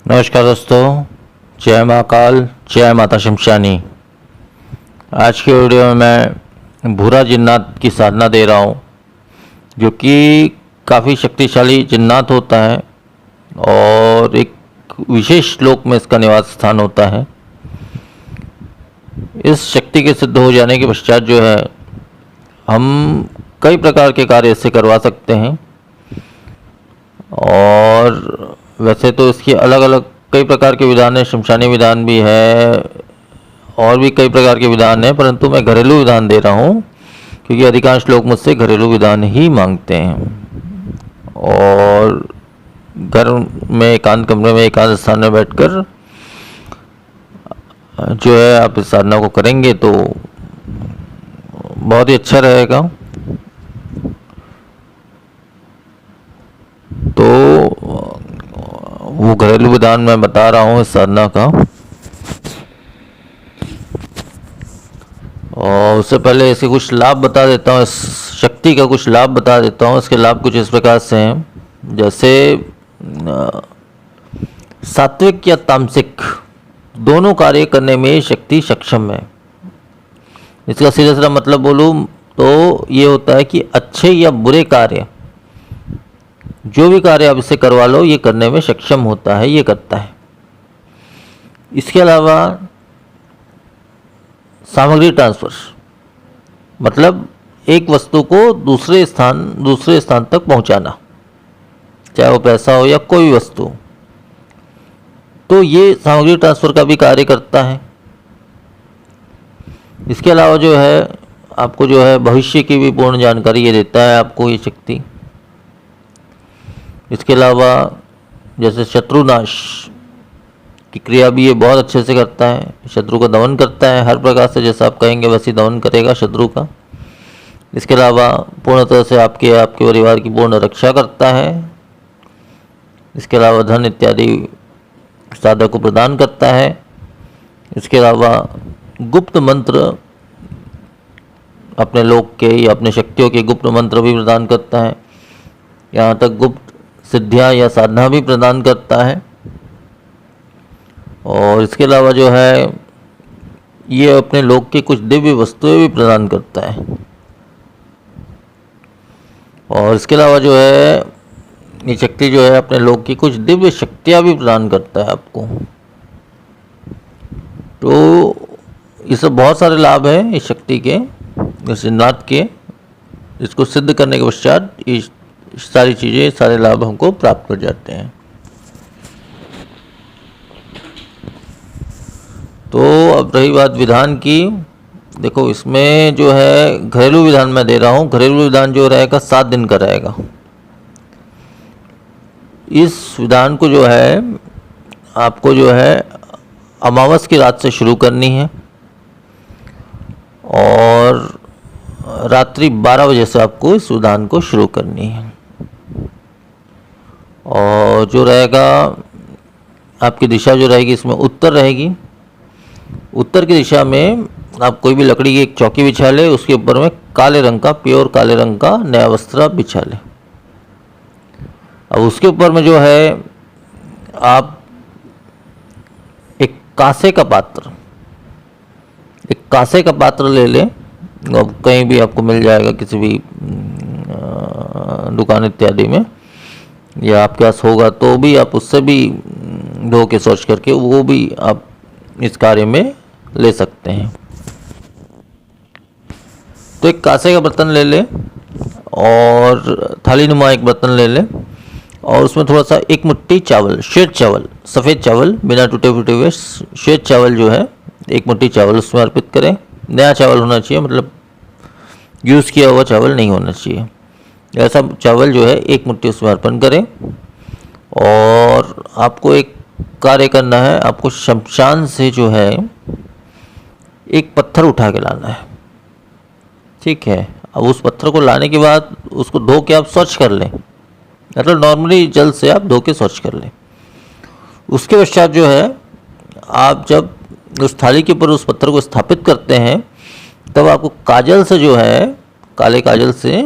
नमस्कार दोस्तों, जय महाकाल, जय माता शमशानी। आज की वीडियो में मैं भूरा जिन्नात की साधना दे रहा हूँ, जो कि काफ़ी शक्तिशाली जिन्नात होता है और एक विशेष श्लोक में इसका निवास स्थान होता है। इस शक्ति के सिद्ध हो जाने के पश्चात जो है हम कई प्रकार के कार्य इससे करवा सकते हैं। और वैसे तो इसकी अलग अलग कई प्रकार के विधान है, शमशानी विधान भी है और भी कई प्रकार के विधान है, परंतु मैं घरेलू विधान दे रहा हूँ क्योंकि अधिकांश लोग मुझसे घरेलू विधान ही मांगते हैं। और घर में एकांत कमरे में एकांत स्थान में बैठकर जो है आप इस साधना को करेंगे तो बहुत ही अच्छा रहेगा। तो वो घरेलू विधान मैं बता रहा हूँ इस साधना का। और उससे पहले इसके कुछ लाभ बता देता हूँ, इस शक्ति का कुछ लाभ बता देता हूँ। इसके लाभ कुछ इस प्रकार से हैं, जैसे सात्विक या तामसिक दोनों कार्य करने में ये शक्ति सक्षम है। इसका सीधा सीधा मतलब बोलूँ तो ये होता है कि अच्छे या बुरे कार्य, जो भी कार्य आप इससे करवा लो, ये करने में सक्षम होता है, ये करता है। इसके अलावा सामग्री ट्रांसफर, मतलब एक वस्तु को दूसरे स्थान तक पहुंचाना, चाहे वो पैसा हो या कोई वस्तु, तो ये सामग्री ट्रांसफर का भी कार्य करता है। इसके अलावा जो है आपको जो है भविष्य की भी पूर्ण जानकारी ये देता है आपको ये शक्ति। इसके अलावा जैसे शत्रुनाश की क्रिया भी ये बहुत अच्छे से करता है, शत्रु का दमन करता है हर प्रकार से, जैसा आप कहेंगे वैसे दमन करेगा शत्रु का। इसके अलावा पूर्णतः से आपके परिवार की पूर्ण रक्षा करता है। इसके अलावा धन इत्यादि साधक को प्रदान करता है। इसके अलावा गुप्त मंत्र, अपने लोक के या अपने शक्तियों के गुप्त मंत्र भी प्रदान करता है। यहाँ तक गुप्त सिद्धियाँ या साधना भी प्रदान करता है। और इसके अलावा जो है ये अपने लोक की कुछ दिव्य वस्तुएं भी प्रदान करता है। और इसके अलावा जो है ये शक्ति जो है अपने लोक की कुछ दिव्य शक्तियाँ भी प्रदान करता है आपको। तो इससे बहुत सारे लाभ हैं इस शक्ति के, इस जिन्नात के। इसको सिद्ध करने के पश्चात ये सारी चीज़ें, सारे लाभ हमको प्राप्त कर जाते हैं। तो अब रही बात विधान की, देखो इसमें जो है घरेलू विधान मैं दे रहा हूँ। घरेलू विधान जो रहेगा 7 दिन का रहेगा। इस विधान को जो है आपको जो है अमावस की रात से शुरू करनी है और रात्रि 12 बजे से आपको इस विधान को शुरू करनी है। और जो रहेगा आपकी दिशा जो रहेगी इसमें उत्तर रहेगी। उत्तर की दिशा में आप कोई भी लकड़ी की एक चौकी बिछा ले, उसके ऊपर में काले रंग का, प्योर काले रंग का नया वस्त्र आप बिछा ले। अब उसके ऊपर में जो है आप एक कांसे का पात्र ले लें। अब कहीं भी आपको मिल जाएगा, किसी भी दुकान इत्यादि में, या आपके पास होगा तो भी आप उससे भी धो के स्वच्छ करके वो भी आप इस कार्य में ले सकते हैं। तो एक कांसे का बर्तन ले लें और थाली नुमा एक बर्तन ले लें और उसमें थोड़ा सा एक मुट्ठी चावल, श्वेत चावल, सफ़ेद चावल, बिना टूटे फूटे हुए श्वेत चावल जो है एक मुट्ठी चावल उसमें अर्पित करें। नया चावल होना चाहिए, मतलब यूज़ किया हुआ चावल नहीं होना चाहिए। ऐसा चावल जो है एक मुट्ठी उसमें अर्पण करें। और आपको एक कार्य करना है, आपको शमशान से जो है एक पत्थर उठा के लाना है, ठीक है। अब उस पत्थर को लाने के बाद उसको धो के आप स्वच्छ कर लें, मतलब नॉर्मली जल से आप धो के स्वच्छ कर लें। उसके पश्चात जो है आप जब उस थाली के ऊपर उस पत्थर को स्थापित करते हैं, तब आपको काजल से जो है, काले काजल से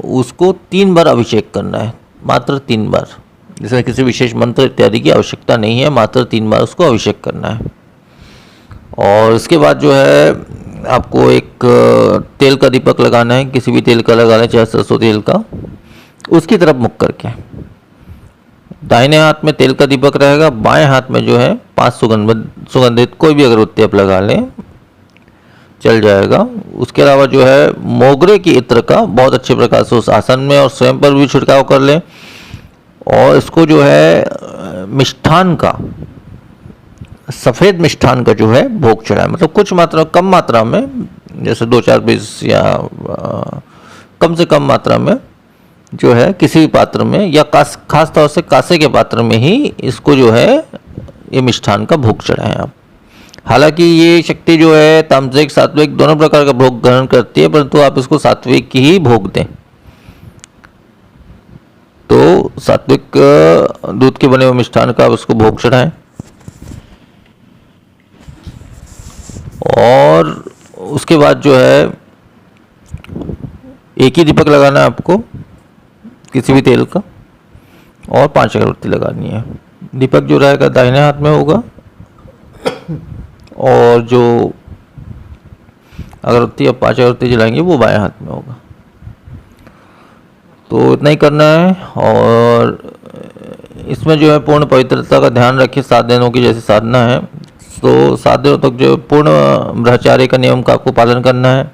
उसको 3 बार अभिषेक करना है, मात्र 3 बार। जिसमें किसी विशेष मंत्र इत्यादि की आवश्यकता नहीं है, मात्र 3 बार उसको अभिषेक करना है। और इसके बाद जो है आपको एक तेल का दीपक लगाना है, किसी भी तेल का लगाना है, चाहे सरसों तेल का, उसकी तरफ मुख करके। दाहिने हाथ में तेल का दीपक रहेगा, बाएं हाथ में जो है 5 सुगंधित कोई भी अगरबत्ती आप लगा लें, चल जाएगा। उसके अलावा जो है मोगरे की इत्र का बहुत अच्छे प्रकार से उस आसन में और स्वयं पर भी छिड़काव कर लें। और इसको जो है मिष्ठान का, सफ़ेद मिष्ठान का जो है भोग चढ़ाएं, मतलब कुछ मात्रा, कम मात्रा में, जैसे 2-4 पीस या कम से कम मात्रा में जो है किसी भी पात्र में, या खास तौर से कांसे के पात्र में ही इसको जो है ये मिष्ठान का भोग चढ़ाएं आप। हालांकि ये शक्ति जो है तामसिक सात्विक दोनों प्रकार का भोग ग्रहण करती है, परंतु आप इसको सात्विक की ही भोग दें। तो सात्विक दूध के बने हुए मिष्ठान का आप उसको भोग चढ़ाएं। और उसके बाद जो है एक ही दीपक लगाना है आपको, किसी भी तेल का, और 5 अगरबत्ती लगानी है। दीपक जो रहेगा दाहिने हाथ में होगा और जो अगरबत्ती या 5 अगरबत्ती जलाएंगे वो बाएं हाथ में होगा। तो इतना ही करना है। और इसमें जो है पूर्ण पवित्रता का ध्यान रखिए। 7 दिनों की जैसे साधना है, तो 7 दिनों तक जो पूर्ण ब्रह्मचार्य का नियम का आपको पालन करना है,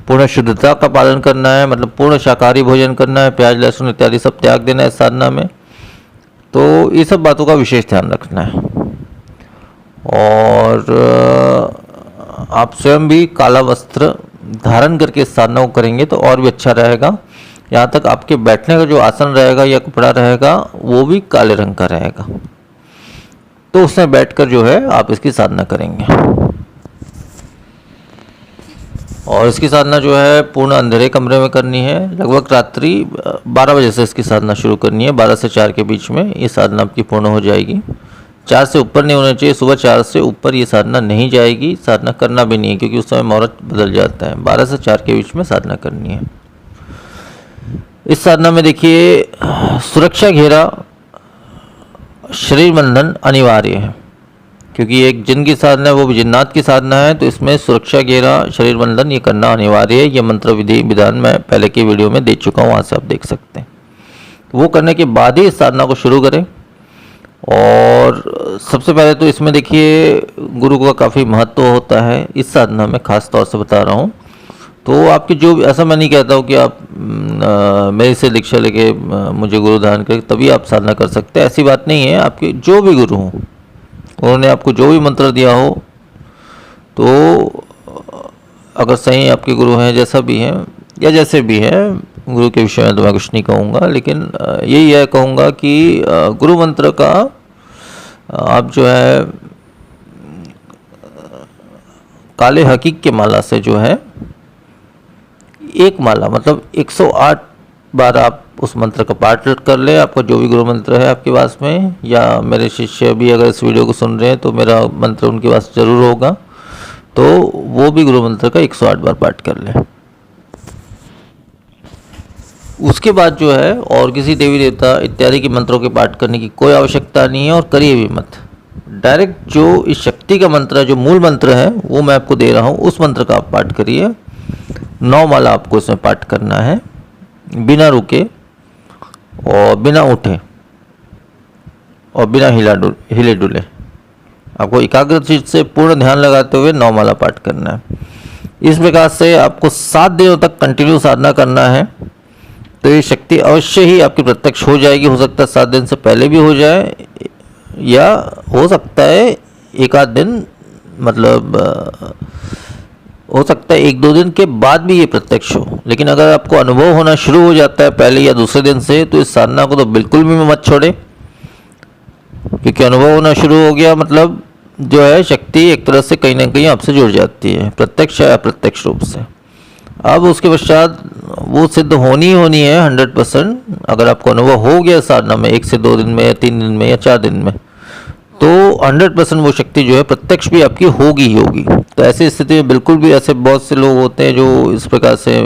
पूर्ण शुद्धता का पालन करना है, मतलब पूर्ण शाकाहारी भोजन करना है, प्याज लहसुन इत्यादि सब त्याग देना है इस साधना में। तो ये सब बातों का विशेष ध्यान रखना है। और आप स्वयं भी काला वस्त्र धारण करके इस साधना को करेंगे तो और भी अच्छा रहेगा। यहाँ तक आपके बैठने का जो आसन रहेगा या कपड़ा रहेगा वो भी काले रंग का रहेगा, तो उसमें बैठकर जो है आप इसकी साधना करेंगे। और इसकी साधना जो है पूर्ण अंधेरे कमरे में करनी है। लगभग रात्रि 12 बजे से इसकी साधना शुरू करनी है। 12 से 4 के बीच में ये साधना आपकी पूर्ण हो जाएगी। 4 से ऊपर नहीं होना चाहिए, सुबह 4 से ऊपर ये साधना नहीं जाएगी, साधना करना भी नहीं है, क्योंकि उस समय मुहूर्त बदल जाता है। 12 से 4 के बीच में साधना करनी है। इस साधना में देखिए सुरक्षा घेरा, शरीर बंधन अनिवार्य है, क्योंकि एक जिन की साधना है वो भी जिन्नात की साधना है, तो इसमें सुरक्षा घेरा, शरीर बंधन ये करना अनिवार्य है। ये मंत्र विधि विधान मैं पहले की वीडियो में दे चुका हूँ, वहाँ से आप देख सकते हैं। तो वो करने के बाद ही इस साधना को शुरू करें। और सबसे पहले तो इसमें देखिए गुरु का काफ़ी महत्व होता है इस साधना में, खास तौर से बता रहा हूँ। तो आपकी जो भी, ऐसा मैं नहीं कहता हूँ कि आप मेरे से दीक्षा लेके मुझे गुरु धारण करके तभी आप साधना कर सकते हैं, ऐसी बात नहीं है। आपके जो भी गुरु हों, उन्होंने आपको जो भी मंत्र दिया हो, तो अगर सही आपके गुरु हैं, जैसा भी हैं या जैसे भी हैं, गुरु के विषय में तो मैं कुछ नहीं कहूँगा, लेकिन यही है कहूँगा कि गुरु मंत्र का आप जो है काले हकीक के माला से जो है एक माला, मतलब 108 बार आप उस मंत्र का पाठ कर लें। आपका जो भी गुरु मंत्र है आपके पास में, या मेरे शिष्य भी अगर इस वीडियो को सुन रहे हैं तो मेरा मंत्र उनके पास जरूर होगा, तो वो भी गुरु मंत्र का 108 बार पाठ कर लें। उसके बाद जो है और किसी देवी देवता इत्यादि के मंत्रों के पाठ करने की कोई आवश्यकता नहीं है, और करिए भी मत। डायरेक्ट जो इस शक्ति का मंत्र है, जो मूल मंत्र है वो मैं आपको दे रहा हूँ, उस मंत्र का आप पाठ करिए। 9 माला आपको इसमें पाठ करना है, बिना रुके और बिना उठे और बिना हिले डुले। आपको एकाग्र चित्त से पूर्ण ध्यान लगाते हुए 9 माला पाठ करना है। इस प्रकार से आपको 7 दिनों तक कंटिन्यू साधना करना है, तो ये शक्ति अवश्य ही आपकी प्रत्यक्ष हो जाएगी। हो सकता है 7 दिन से पहले भी हो जाए, या हो सकता है एक आध दिन, मतलब हो सकता है 1-2 दिन के बाद भी ये प्रत्यक्ष हो। लेकिन अगर आपको अनुभव होना शुरू हो जाता है पहले या दूसरे दिन से, तो इस साधना को तो बिल्कुल भी मत छोड़े, क्योंकि अनुभव होना शुरू हो गया मतलब जो है शक्ति एक तरह से कहीं ना कहीं आपसे जुड़ जाती है, प्रत्यक्ष या अप्रत्यक्ष रूप से। अब उसके पश्चात वो सिद्ध होनी है 100%। अगर आपको अनुभव हो गया साधना में 1 से 2 दिन में या 3 दिन में या 4 दिन में, तो 100% वो शक्ति जो है प्रत्यक्ष भी आपकी होगी ही होगी। तो ऐसी स्थिति में बिल्कुल भी, ऐसे बहुत से लोग होते हैं जो इस प्रकार से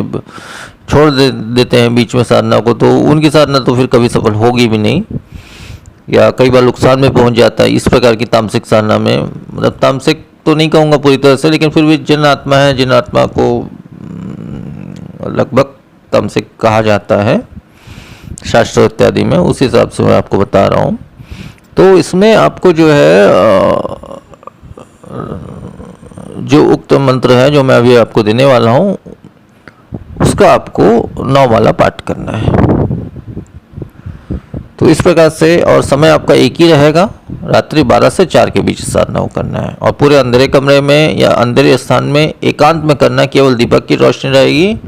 छोड़ देते हैं बीच में साधना को, तो उनकी साधना तो फिर कभी सफल होगी भी नहीं। या कई बार नुकसान में पहुंच जाता है। इस प्रकार की तामसिक साधना में, मतलब तामसिक तो नहीं कहूँगा पूरी तरह से, लेकिन फिर भी जिन आत्मा है, जिन आत्मा को लगभग तामसिक कहा जाता है शास्त्र इत्यादि में, उस हिसाब से मैं आपको बता रहा हूँ। तो इसमें आपको जो है जो उक्त मंत्र है जो मैं अभी आपको देने वाला हूँ, उसका आपको 9 माला पाठ करना है। तो इस प्रकार से, और समय आपका एक ही रहेगा, रात्रि 12 से 4 के बीच साधना को करना है, और पूरे अंधेरे कमरे में या अंधेरे स्थान में एकांत में करना है। केवल दीपक की रोशनी रहेगी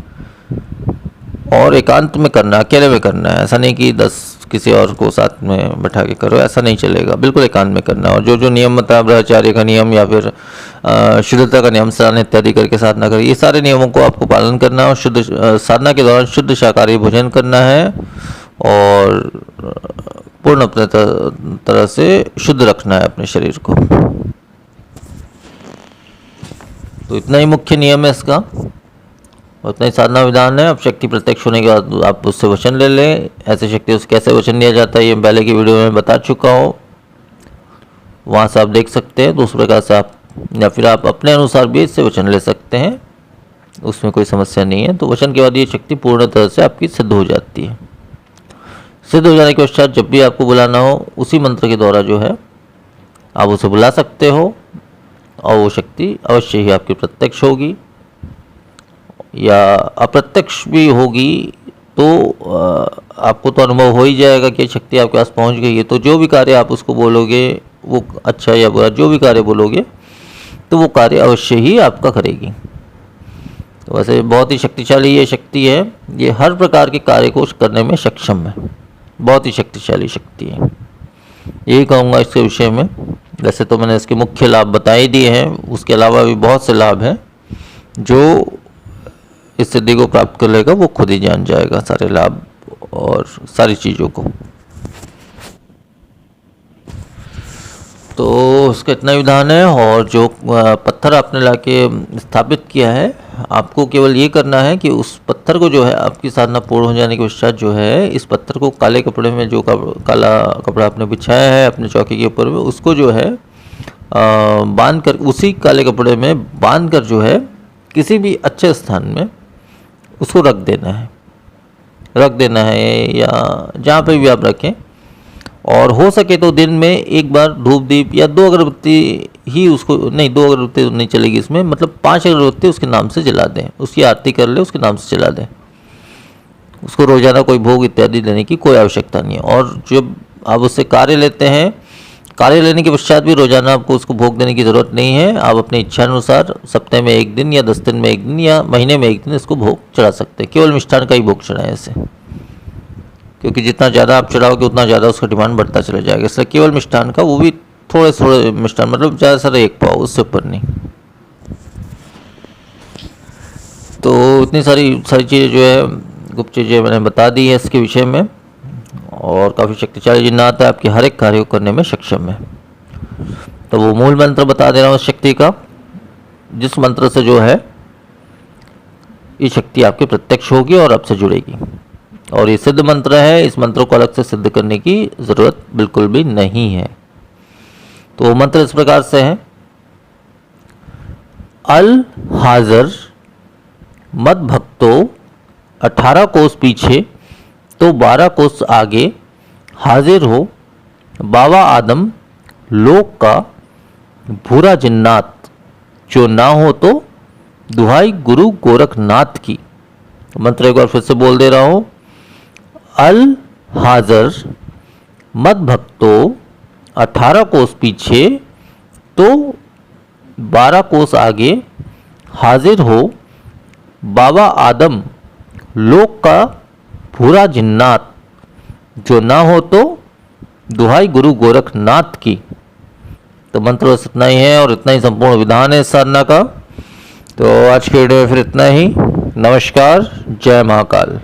और एकांत में करना, अकेले में करना है। ऐसा नहीं कि 10 किसी और को साथ में बैठा के करो, ऐसा नहीं चलेगा। बिल्कुल एकांत में करना है। और जो जो नियम बताया, ब्रह्मचार्य का नियम या फिर शुद्धता का नियम, स्नान इत्यादि करके साधना करें, ये सारे नियमों को आपको पालन करना है। और शुद्ध साधना के दौरान शुद्ध शाकाहारी भोजन करना है और पूर्ण अपने तरह से शुद्ध रखना है अपने शरीर को। तो इतना ही मुख्य नियम है इसका, उतना ही साधना विधान है। अब शक्ति प्रत्यक्ष होने के बाद आप उससे वचन ले लें। ऐसे शक्ति उससे कैसे वचन लिया जाता है, ये पहले की वीडियो में बता चुका हूँ, वहाँ से आप देख सकते हैं। दूसरे प्रकार से आप, या फिर आप अपने अनुसार भी इससे वचन ले सकते हैं, उसमें कोई समस्या नहीं है। तो वचन के बाद ये शक्ति पूर्ण तरह से आपकी सिद्ध हो जाती है। सिद्ध हो जाने के पश्चात जब भी आपको बुलाना हो, उसी मंत्र के द्वारा जो है आप उसे बुला सकते हो, और वो शक्ति अवश्य ही आपकी प्रत्यक्ष होगी या अप्रत्यक्ष भी होगी। तो आपको तो अनुभव हो ही जाएगा कि शक्ति आपके पास पहुंच गई है। तो जो भी कार्य आप उसको बोलोगे, वो अच्छा या बुरा जो भी कार्य बोलोगे, तो वो कार्य अवश्य ही आपका करेगी। तो वैसे बहुत ही शक्तिशाली ये शक्ति है। ये हर प्रकार के कार्य को करने में सक्षम है, बहुत ही शक्तिशाली शक्ति है, यही कहूँगा इसके विषय में। वैसे तो मैंने इसके मुख्य लाभ बता ही दिए हैं, उसके अलावा भी बहुत से लाभ हैं। जो इस सिद्धि को प्राप्त कर लेगा वो खुद ही जान जाएगा सारे लाभ और सारी चीज़ों को। तो उसका इतना विधान है। और जो पत्थर आपने लाके स्थापित किया है, आपको केवल ये करना है कि उस पत्थर को जो है, आपकी साधना पूर्ण हो जाने के पश्चात जो है, इस पत्थर को काले कपड़े में, जो काला कपड़ा आपने बिछाया है अपने चौकी के ऊपर में, उसको जो है बांध कर, उसी काले कपड़े में बांध कर जो है किसी भी अच्छे स्थान में उसको रख देना है या जहाँ पे भी आप रखें। और हो सके तो दिन में एक बार धूप दीप या 2 अगरबत्ती ही, उसको नहीं, 2 अगरबत्ती तो नहीं चलेगी इसमें, मतलब 5 अगरबत्ती उसके नाम से जला दें, उसकी आरती कर ले, उसके नाम से जला दें। उसको रोजाना कोई भोग इत्यादि देने की कोई आवश्यकता नहीं है। और जब आप उससे कार्य लेते हैं, कार्य लेने के पश्चात भी रोजाना आपको उसको भोग देने की ज़रूरत नहीं है। आप अपनी इच्छा अनुसार सप्ताह में 1 दिन या 10 दिन में 1 दिन या महीने में 1 दिन इसको भोग चढ़ा सकते हैं। केवल मिष्ठान का ही भोग चढ़ाएं इसे, क्योंकि जितना ज़्यादा आप चढ़ाओगे उतना ज़्यादा उसका डिमांड बढ़ता चला जाएगा। इसलिए केवल मिष्ठान का, वो भी थोड़े थोड़े मिष्ठान, मतलब ज़्यादा से ज़्यादा 1 पाव, उससे ऊपर नहीं। तो इतनी सारी चीज़ें जो है, गुप्त चीज़ें मैंने बता दी है इसके विषय में। और काफ़ी शक्तिशाली जिन्नात है, आपके हर एक कार्य को करने में सक्षम है। तो वो मूल मंत्र बता दे रहा हूँ उस शक्ति का, जिस मंत्र से जो है ये शक्ति आपके प्रत्यक्ष होगी और आपसे जुड़ेगी। और ये सिद्ध मंत्र है, इस मंत्र को अलग से सिद्ध करने की ज़रूरत बिल्कुल भी नहीं है। तो वो मंत्र इस प्रकार से है: अल हाजर मत भक्तो 18 कोस पीछे तो 12 कोस आगे हाजिर हो, बाबा आदम लोक का भूरा जिन्नात, जो ना हो तो दुहाई गुरु गोरखनाथ की। मंत्र एक बार फिर से बोल दे रहा हूं: अल हाजर मत भक्तो 18 कोस पीछे तो 12 कोस आगे हाजिर हो, बाबा आदम लोक का भूरा जिन्नात, जो ना हो तो दुहाई गुरु गोरखनाथ की। तो मंत्र बस इतना ही है और इतना ही संपूर्ण विधान है इस साधना का। तो आज के वीडियो में फिर इतना ही। नमस्कार, जय महाकाल।